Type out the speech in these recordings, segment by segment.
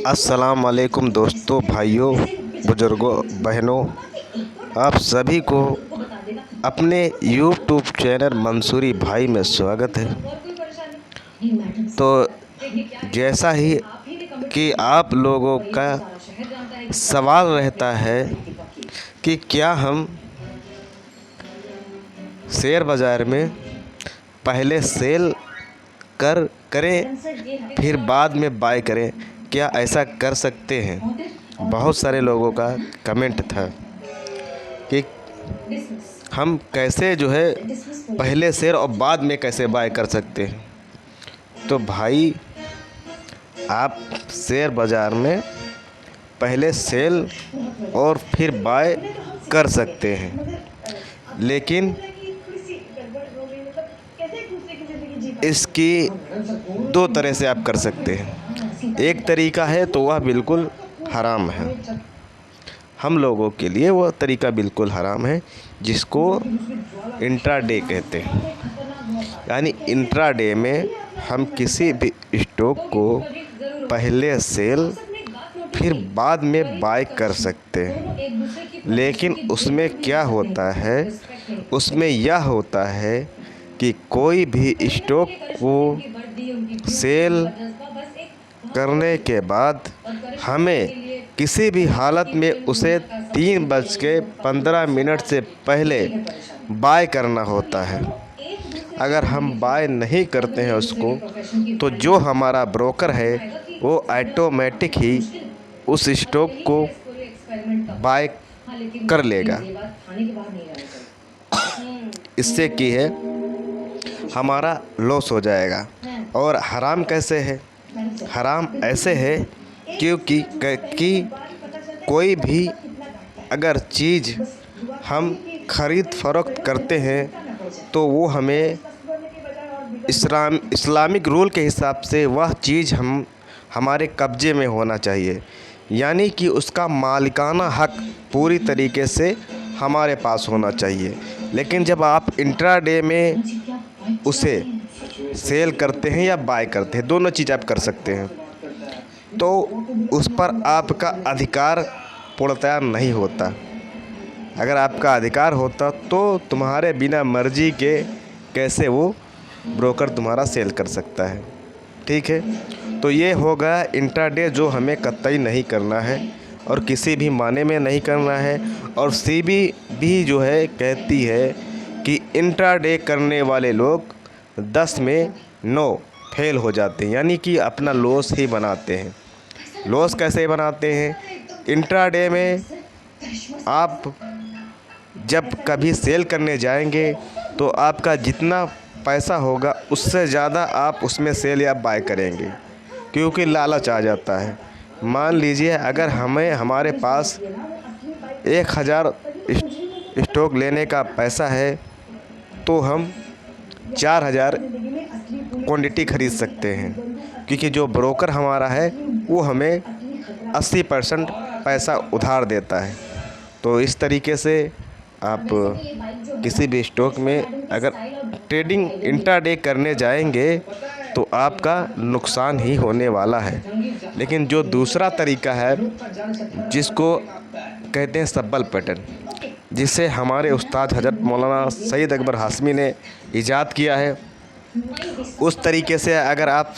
अस्सलाम वालेकुम दोस्तों, भाइयों, बुजुर्गों, बहनों, आप सभी को अपने यूट्यूब चैनल मंसूरी भाई में स्वागत है। तो जैसा ही कि आप लोगों का सवाल रहता है कि क्या हम शेयर बाज़ार में पहले सेल करें फिर बाद में बाय करें, क्या ऐसा कर सकते हैं? बहुत सारे लोगों का कमेंट था कि हम कैसे पहले शेयर और बाद में कैसे बाय कर सकते हैं। तो भाई, आप शेयर बाज़ार में पहले सेल और फिर बाय कर सकते हैं, लेकिन इसकी दो तरह से आप कर सकते हैं। एक तरीका है तो वह बिल्कुल हराम है, हम लोगों के लिए वह तरीका बिल्कुल हराम है, जिसको इंट्राडे कहते हैं। यानी इंट्राडे में हम किसी भी स्टॉक को पहले सेल फिर बाद में बाय कर सकते हैं। लेकिन उसमें क्या होता है, उसमें यह होता है कि कोई भी स्टॉक को सेल करने के बाद हमें किसी भी हालत में उसे 3:15 से पहले बाय करना होता है। अगर हम बाय नहीं करते हैं उसको, तो जो हमारा ब्रोकर है वो ऑटोमेटिक ही उस स्टॉक को बाय कर लेगा। इससे कि है हमारा लॉस हो जाएगा। और हराम कैसे है? हराम ऐसे है क्योंकि कोई भी अगर चीज़ हम ख़रीद फ़रोख्त करते हैं तो वो हमें इस्लामिक रूल के हिसाब से वह चीज़ हमारे कब्ज़े में होना चाहिए। यानी कि उसका मालिकाना हक़ पूरी तरीके से हमारे पास होना चाहिए। लेकिन जब आप इंट्राडे में उसे सेल करते हैं या बाय करते हैं, दोनों चीज़ आप कर सकते हैं, तो उस पर आपका अधिकार पूर्णतया नहीं होता। अगर आपका अधिकार होता तो तुम्हारे बिना मर्ज़ी के कैसे वो ब्रोकर तुम्हारा सेल कर सकता है। ठीक है, तो ये होगा इंट्राडे, जो हमें कतई नहीं करना है और किसी भी माने में नहीं करना है। और सेबी भी कहती है कि इंट्राडे करने वाले लोग 10 में 9 फेल हो जाते हैं, यानी कि अपना लॉस ही बनाते हैं। लॉस कैसे बनाते हैं? इंट्राडे में आप जब कभी सेल करने जाएंगे तो आपका जितना पैसा होगा उससे ज़्यादा आप उसमें सेल या बाय करेंगे, क्योंकि लालच आ जाता है। मान लीजिए अगर हमारे पास 1000 स्टॉक लेने का पैसा है तो हम 4000 क्वांटिटी ख़रीद सकते हैं, क्योंकि जो ब्रोकर हमारा है वो हमें 80% पैसा उधार देता है। तो इस तरीके से आप किसी भी स्टॉक में अगर ट्रेडिंग इंट्राडे करने जाएंगे तो आपका नुकसान ही होने वाला है। लेकिन जो दूसरा तरीका है, जिसको कहते हैं सब्बल पैटर्न, जिसे हमारे उस्ताद हज़रत मौलाना सैयद अकबर हाशमी ने ईजाद किया है, उस तरीके से अगर आप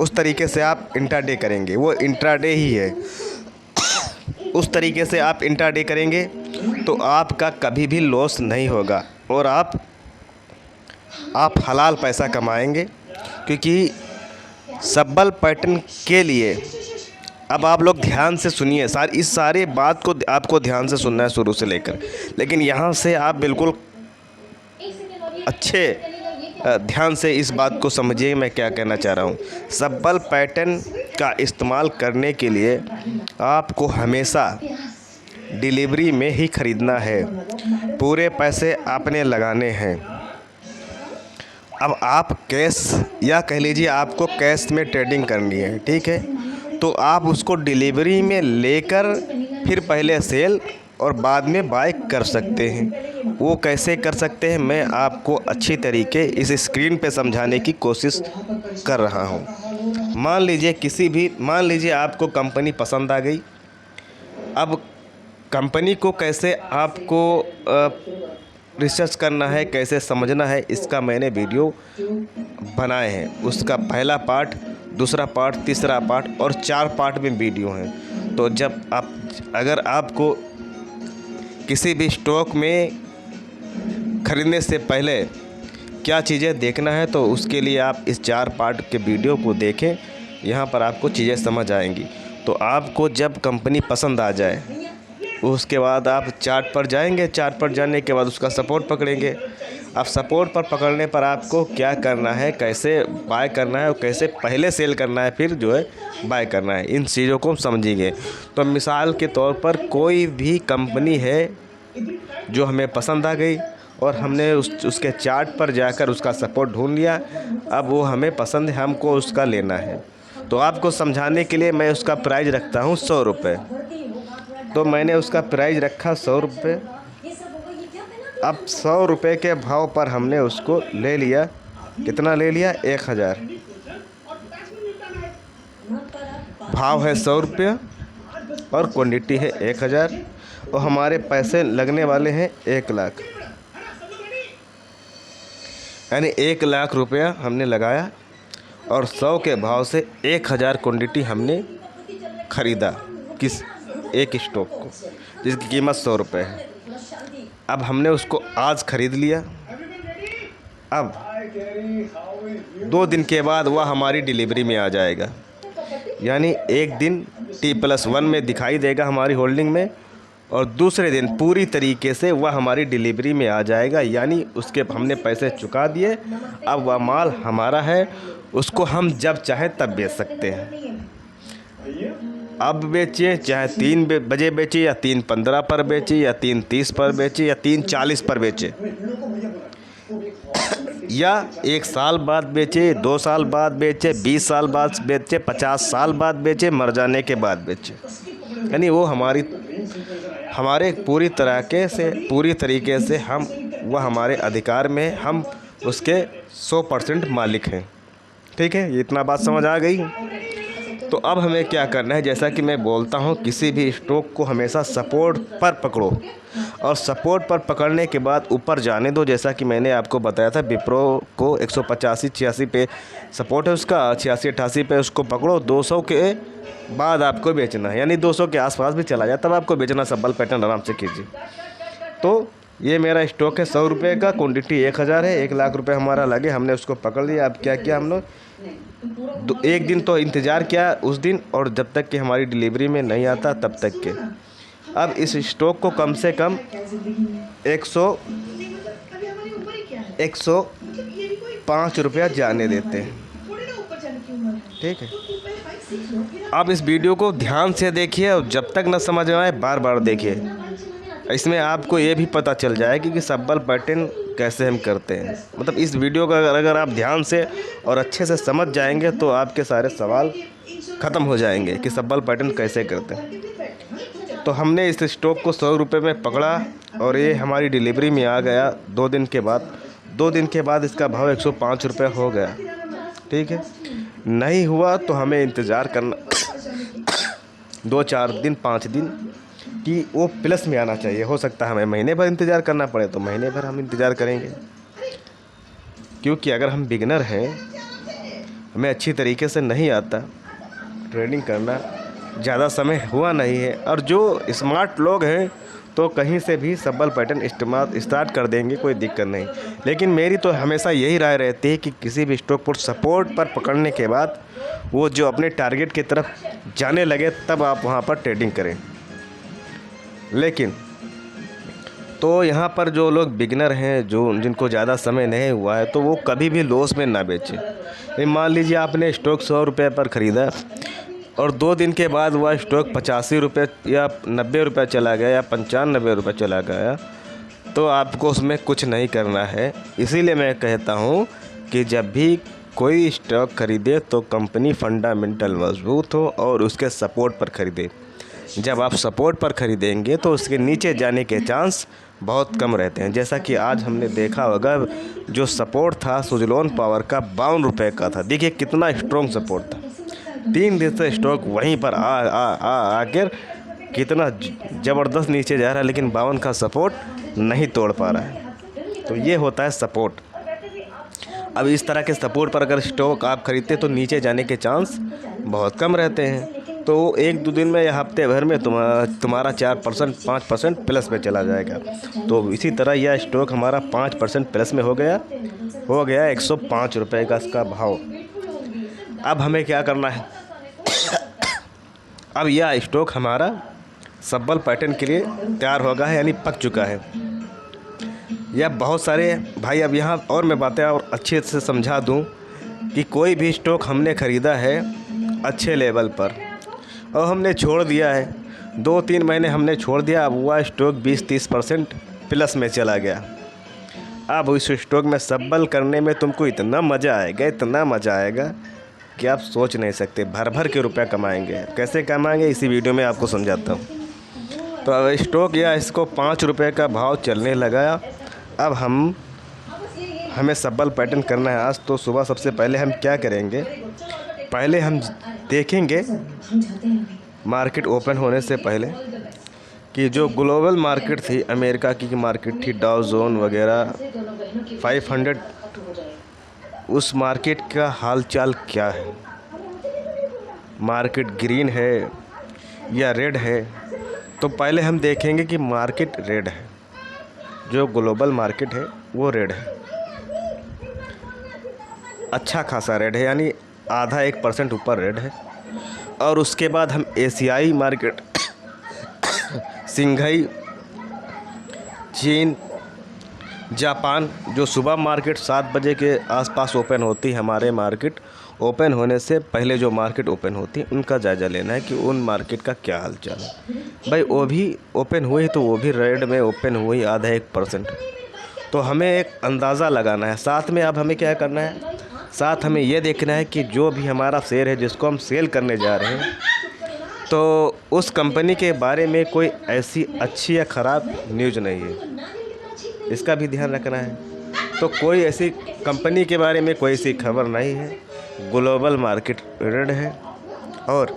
उस तरीके से आप इंट्राडे करेंगे, वो इंट्राडे ही है। उस तरीके से आप इंट्राडे करेंगे तो आपका कभी भी लॉस नहीं होगा और आप हलाल पैसा कमाएंगे। क्योंकि सब्बल पैटर्न के लिए अब आप लोग ध्यान से सुनिए, इस सारे बात को आपको ध्यान से सुनना है शुरू से लेकर, लेकिन यहाँ से आप बिल्कुल अच्छे ध्यान से इस बात को समझिए मैं क्या कहना चाह रहा हूँ। सब्बल पैटर्न का इस्तेमाल करने के लिए आपको हमेशा डिलीवरी में ही ख़रीदना है, पूरे पैसे आपने लगाने हैं। अब आप कैश, या कह लीजिए आपको कैश में ट्रेडिंग करनी है, ठीक है, तो आप उसको डिलीवरी में लेकर फिर पहले सेल और बाद में बाय कर सकते हैं। वो कैसे कर सकते हैं मैं आपको अच्छी तरीके इस स्क्रीन पे समझाने की कोशिश कर रहा हूँ। मान लीजिए आपको कंपनी पसंद आ गई। अब कंपनी को कैसे आपको रिसर्च करना है, कैसे समझना है, इसका मैंने वीडियो बनाए हैं। उसका पहला पार्ट, दूसरा पार्ट, तीसरा पार्ट और 4 पार्ट में वीडियो हैं। तो अगर आपको किसी भी स्टॉक में ख़रीदने से पहले क्या चीज़ें देखना है, तो उसके लिए आप इस 4 पार्ट के वीडियो को देखें। यहाँ पर आपको चीज़ें समझ आएंगी। तो आपको जब कंपनी पसंद आ जाए, उसके बाद आप चार्ट पर जाएंगे। चार्ट पर जाने के बाद उसका सपोर्ट पकड़ेंगे। अब सपोर्ट पर पकड़ने पर आपको क्या करना है, कैसे बाय करना है और कैसे पहले सेल करना है, फिर जो है बाय करना है, इन चीज़ों को समझेंगे। तो मिसाल के तौर पर कोई भी कंपनी है जो हमें पसंद आ गई और हमने उसके चार्ट पर जाकर उसका सपोर्ट ढूंढ लिया। अब वो हमें पसंद है, हमको उसका लेना है। तो आपको समझाने के लिए मैं उसका प्राइस रखता हूँ 100 रुपये। तो मैंने उसका प्राइस रखा 100 रुपये। अब 100 रुपये के भाव पर हमने उसको ले लिया। कितना ले लिया? 1000। भाव है 100 रुपये और क्वांटिटी है 1000 और हमारे पैसे लगने वाले हैं 1 लाख। यानी 1 लाख रुपया हमने लगाया और 100 के भाव से 1000 क्वांटिटी हमने ख़रीदा। किस एक स्टॉक को, जिसकी कीमत 100 रुपये है। अब हमने उसको आज ख़रीद लिया। अब 2 दिन के बाद वह हमारी डिलीवरी में आ जाएगा। यानी एक दिन T+1 में दिखाई देगा हमारी होल्डिंग में और दूसरे दिन पूरी तरीके से वह हमारी डिलीवरी में आ जाएगा। यानी उसके हमने पैसे चुका दिए, अब वह माल हमारा है, उसको हम जब चाहे तब बेच सकते हैं। अब बेचें, चाहे 3 बजे बेचें या 3:15 पर बेचें या 3:30 पर बेचें या 3:40 पर बेचें, या 1 साल बाद बेचें, 2 साल बाद बेचें, 20 साल बाद बेचें, 50 साल बाद बेचें, मर जाने के बाद बेचें। यानी वो हमारे पूरी तरीके से वह हमारे अधिकार में, हम उसके 100% मालिक हैं। ठीक है, ये इतना बात समझ आ गई। तो अब हमें क्या करना है, जैसा कि मैं बोलता हूँ, किसी भी स्टॉक को हमेशा सपोर्ट पर पकड़ो और सपोर्ट पर पकड़ने के बाद ऊपर जाने दो। जैसा कि मैंने आपको बताया था, विप्रो को 185-86 पे सपोर्ट है उसका, 86-88 पे उसको पकड़ो। 200 के बाद आपको बेचना है, यानी 200 के आसपास भी चला जाए तब आपको बेचना। सब्बल पैटर्न आराम से कीजिए। तो ये मेरा स्टॉक है 100 रुपये का, क्वांटिटी 1000 है, 1 लाख रुपये हमारा लगे, हमने उसको पकड़ लिया। अब क्या किया हम लोग, 1 दिन तो इंतज़ार किया उस दिन, और जब तक कि हमारी डिलीवरी में नहीं आता तब तक के। अब इस स्टॉक को कम से कम 105 रुपया जाने देते हैं। ठीक है, आप इस वीडियो को ध्यान से देखिए और जब तक न समझ में आए बार बार देखिए। इसमें आपको ये भी पता चल जाएगी कि सब्बल पैटर्न कैसे हम करते हैं। मतलब इस वीडियो का अगर आप ध्यान से और अच्छे से समझ जाएंगे तो आपके सारे सवाल ख़त्म हो जाएंगे कि सब्बल पैटर्न कैसे करते हैं। तो हमने इस स्टॉक को 100 रुपये में पकड़ा और ये हमारी डिलीवरी में आ गया 2 दिन के बाद। 2 दिन के बाद इसका भाव 105 रुपये हो गया। ठीक है, नहीं हुआ तो हमें इंतज़ार करना 2-4 दिन 5 दिन कि वो प्लस में आना चाहिए। हो सकता है हमें महीने भर इंतज़ार करना पड़े तो महीने भर हम इंतज़ार करेंगे, क्योंकि अगर हम बिगिनर हैं, हमें अच्छी तरीके से नहीं आता ट्रेडिंग करना, ज़्यादा समय हुआ नहीं है, और जो स्मार्ट लोग हैं तो कहीं से भी सब्बल पैटर्न स्टार्ट कर देंगे, कोई दिक्कत नहीं। लेकिन मेरी तो हमेशा यही राय रहती है कि किसी भी स्टॉक को सपोर्ट पर पकड़ने के बाद वो जो अपने टारगेट की तरफ जाने लगे तब आप वहाँ पर ट्रेडिंग करें। लेकिन तो यहाँ पर जो लोग बिगिनर हैं, जिनको ज़्यादा समय नहीं हुआ है, तो वो कभी भी लॉस में ना बेचें। मान लीजिए आपने स्टॉक 100 रुपये पर ख़रीदा और 2 दिन के बाद वह स्टॉक 85 रुपये या 90 रुपये चला गया या 95 रुपये चला गया, तो आपको उसमें कुछ नहीं करना है। इसीलिए मैं कहता हूँ कि जब भी कोई स्टॉक खरीदे तो कंपनी फंडामेंटल मजबूत हो और उसके सपोर्ट पर ख़रीदे। जब आप सपोर्ट पर ख़रीदेंगे तो उसके नीचे जाने के चांस बहुत कम रहते हैं। जैसा कि आज हमने देखा होगा, जो सपोर्ट था सुज़लोन पावर का 52 रुपये का था। देखिए कितना स्ट्रॉन्ग सपोर्ट था। 3 दिन से स्टॉक वहीं पर आकर कितना ज़बरदस्त नीचे जा रहा है, लेकिन 52 का सपोर्ट नहीं तोड़ पा रहा है। तो ये होता है सपोर्ट। अब इस तरह के सपोर्ट पर अगर स्टॉक आप खरीदते तो नीचे जाने के चांस बहुत कम रहते हैं। तो 1-2 दिन में या हफ्ते भर में तुम्हारा 4% 5% प्लस में चला जाएगा। तो इसी तरह यह स्टॉक हमारा 5% प्लस में हो गया 105 रुपये का इसका भाव। अब हमें क्या करना है? अब यह स्टॉक हमारा सब्बल पैटर्न के लिए तैयार हो गया है, यानी पक चुका है। यह बहुत सारे भाई, अब यहाँ और मैं बातें और अच्छे से समझा दूँ कि कोई भी स्टॉक हमने ख़रीदा है अच्छे लेवल पर और हमने छोड़ दिया है, 2-3 महीने हमने छोड़ दिया, अब वह स्टॉक 20-30% प्लस में चला गया। अब उस स्टॉक में सब्बल करने में तुमको इतना मज़ा आएगा कि आप सोच नहीं सकते। भर भर के रुपया कमाएंगे। कैसे कमाएंगे इसी वीडियो में आपको समझाता हूँ। तो अब स्टॉक या इसको 5 रुपये का भाव चलने लगा। अब हमें सब्बल पैटर्न करना है आज। तो सुबह सबसे पहले हम क्या करेंगे, पहले हम देखेंगे मार्केट ओपन होने से पहले कि जो ग्लोबल मार्केट थी, अमेरिका की मार्केट थी, डाउ जोन वगैरह 500, उस मार्केट का हालचाल क्या है। मार्केट ग्रीन है या रेड है? तो पहले हम देखेंगे कि मार्केट रेड है। जो ग्लोबल मार्केट है वो रेड है, अच्छा खासा रेड है, यानी आधा 1% ऊपर रेड है। और उसके बाद हम एशियाई मार्केट सिंघाई, चीन, जापान, जो सुबह मार्केट 7 बजे के आसपास ओपन होती है, हमारे मार्केट ओपन होने से पहले जो मार्केट ओपन होती है उनका जायज़ा लेना है कि उन मार्केट का क्या हालचाल है। भाई वो भी ओपन हुई तो वो भी रेड में ओपन हुई, आधा 1%। तो हमें एक अंदाज़ा लगाना है। साथ में अब हमें क्या करना है, साथ हमें ये देखना है कि जो भी हमारा शेयर है जिसको हम सेल करने जा रहे हैं, तो उस कंपनी के बारे में कोई ऐसी अच्छी या ख़राब न्यूज़ नहीं है, इसका भी ध्यान रखना है। तो कोई ऐसी कंपनी के बारे में कोई ऐसी खबर नहीं है। ग्लोबल मार्केट रेड है और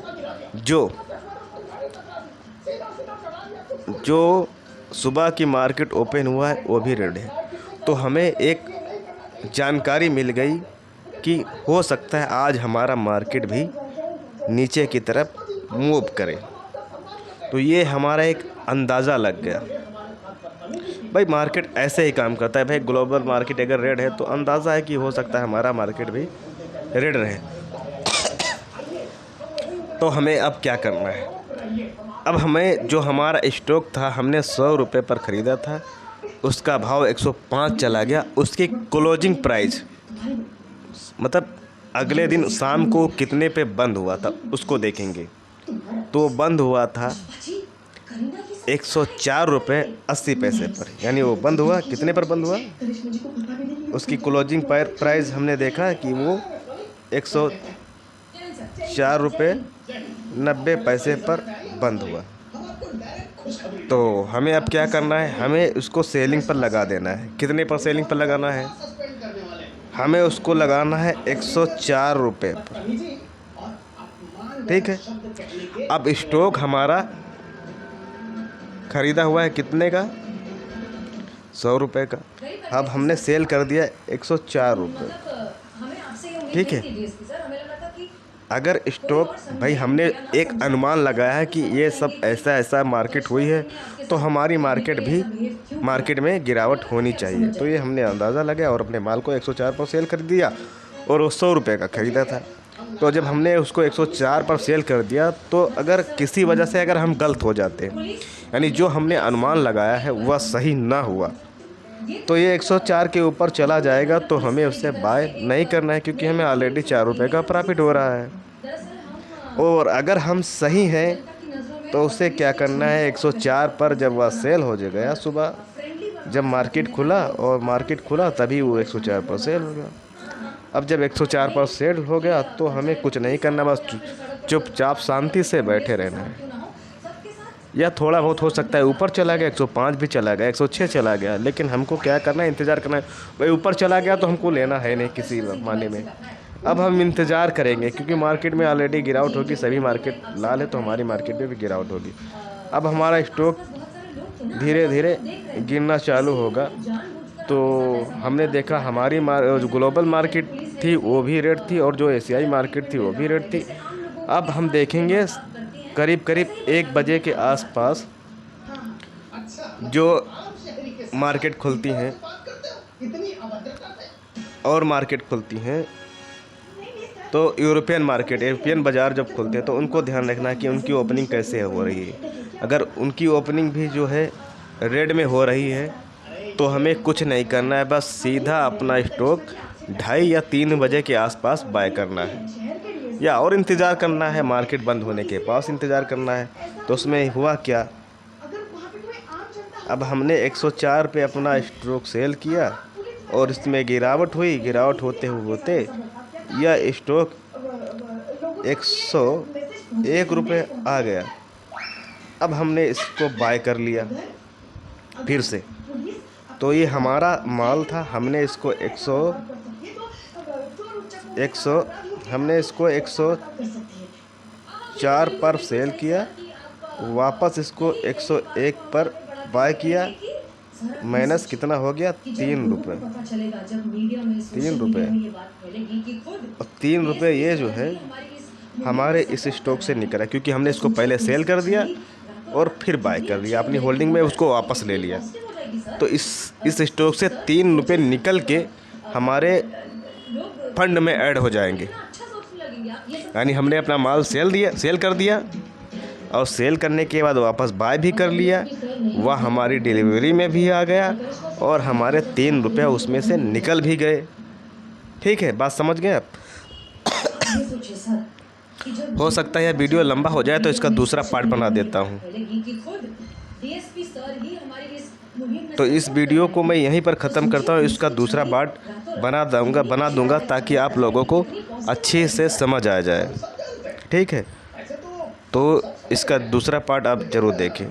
जो सुबह की मार्केट ओपन हुआ है वो भी रेड है। तो हमें एक जानकारी मिल गई कि हो सकता है आज हमारा मार्केट भी नीचे की तरफ मूव करे। तो ये हमारा एक अंदाज़ा लग गया। भाई मार्केट ऐसे ही काम करता है। भाई ग्लोबल मार्केट अगर रेड है तो अंदाज़ा है कि हो सकता है हमारा मार्केट भी रेड रहे। तो हमें अब क्या करना है, अब हमें जो हमारा स्टॉक था हमने 100 रुपये पर ख़रीदा था, उसका भाव 105 चला गया। उसकी क्लोजिंग प्राइस मतलब अगले दिन शाम को कितने पे बंद हुआ था उसको देखेंगे। तो बंद हुआ था 104 रुपये 80 पैसे पर, यानी वो बंद हुआ कितने पर बंद हुआ, उसकी क्लोजिंग प्राइस हमने देखा कि वो 104 रुपये 90 पैसे पर बंद हुआ। तो हमें अब क्या करना है, हमें उसको सेलिंग पर लगा देना है। कितने पर सेलिंग पर लगाना है, हमें उसको लगाना है 104 रुपये पर, ठीक है। अब स्टॉक हमारा ख़रीदा हुआ है कितने का, 100 रुपये का। अब हमने सेल कर दिया 104 रुपये, ठीक है। अगर स्टॉक, भाई हमने एक अनुमान लगाया है कि ये सब ऐसा मार्केट हुई है तो हमारी मार्केट में गिरावट होनी चाहिए। तो ये हमने अंदाज़ा लगाया और अपने माल को 104 पर सेल कर दिया और वो 100 रुपये का ख़रीदा था। तो जब हमने उसको 104 पर सेल कर दिया, तो अगर किसी वजह से अगर हम गलत हो जाते, यानी जो हमने अनुमान लगाया है वह सही ना हुआ, तो ये 104 के ऊपर चला जाएगा, तो हमें उससे बाय नहीं करना है, क्योंकि हमें ऑलरेडी 4 रुपये का प्रॉफिट हो रहा है। और अगर हम सही हैं तो उसे क्या करना है, 104 पर जब वह सेल हो गया, सुबह जब मार्केट खुला तभी वो 104 पर सेल हो गया। अब जब 104 पर सेल हो गया तो हमें कुछ नहीं करना, बस चुपचाप शांति से बैठे रहना है। या थोड़ा बहुत हो सकता है ऊपर चला गया, 105 भी चला गया, 106 चला गया, लेकिन हमको क्या करना है, इंतज़ार करना है। भाई ऊपर चला गया तो हमको लेना है नहीं किसी माने में, अब हम इंतज़ार करेंगे क्योंकि मार्केट में ऑलरेडी गिरावट होगी, सभी मार्केट लाल है तो हमारी मार्केट में भी गिरावट होगी। अब हमारा स्टॉक धीरे धीरे गिरना चालू होगा। तो हमने देखा हमारी जो ग्लोबल मार्केट थी वो भी रेड थी और जो एशियाई मार्केट थी वो भी रेड थी। अब हम देखेंगे करीब करीब 1 बजे के आसपास जो मार्केट खुलती हैं और मार्केट खुलती हैं तो यूरोपियन बाज़ार जब खुलते हैं तो उनको ध्यान रखना है कि उनकी ओपनिंग कैसे हो रही है। अगर उनकी ओपनिंग भी जो है रेड में हो रही है तो हमें कुछ नहीं करना है, बस सीधा अपना स्टॉक 2:30 या 3 बजे के आसपास बाय करना है या और इंतज़ार करना है, मार्केट बंद होने के पास इंतज़ार करना है। तो उसमें हुआ क्या, अब हमने 104 पे अपना स्टॉक सेल किया और इसमें गिरावट हुई। गिरावट होते यह स्टॉक 101 रुपये आ गया। अब हमने इसको बाय कर लिया फिर से। तो ये हमारा माल था, हमने इसको 104 पर सेल किया, वापस इसको 101 पर बाय किया। माइनस कितना हो गया, 3 रुपये। 3 रुपये ये जो है हमारे इस स्टॉक से निकला क्योंकि हमने इसको पहले सेल कर दिया और फिर बाय कर दिया, अपनी होल्डिंग में उसको वापस ले लिया। तो इस स्टॉक से 3 रुपये निकल के हमारे फंड में ऐड हो जाएंगे। यानी हमने अपना माल सेल कर दिया और सेल करने के बाद वापस बाय भी कर लिया, वह हमारी डिलीवरी में भी आ गया और हमारे 3 रुपये उसमें से निकल भी गए। ठीक है, बात समझ गए आप? हो सकता है यह वीडियो लंबा हो जाए तो इसका दूसरा पार्ट बना देता हूँ। तो इस वीडियो को मैं यहीं पर ख़त्म करता हूँ, इसका दूसरा पार्ट बना दूँगा ताकि आप लोगों को अच्छे से समझ आ जाए। ठीक है, तो इसका दूसरा पार्ट आप ज़रूर देखें।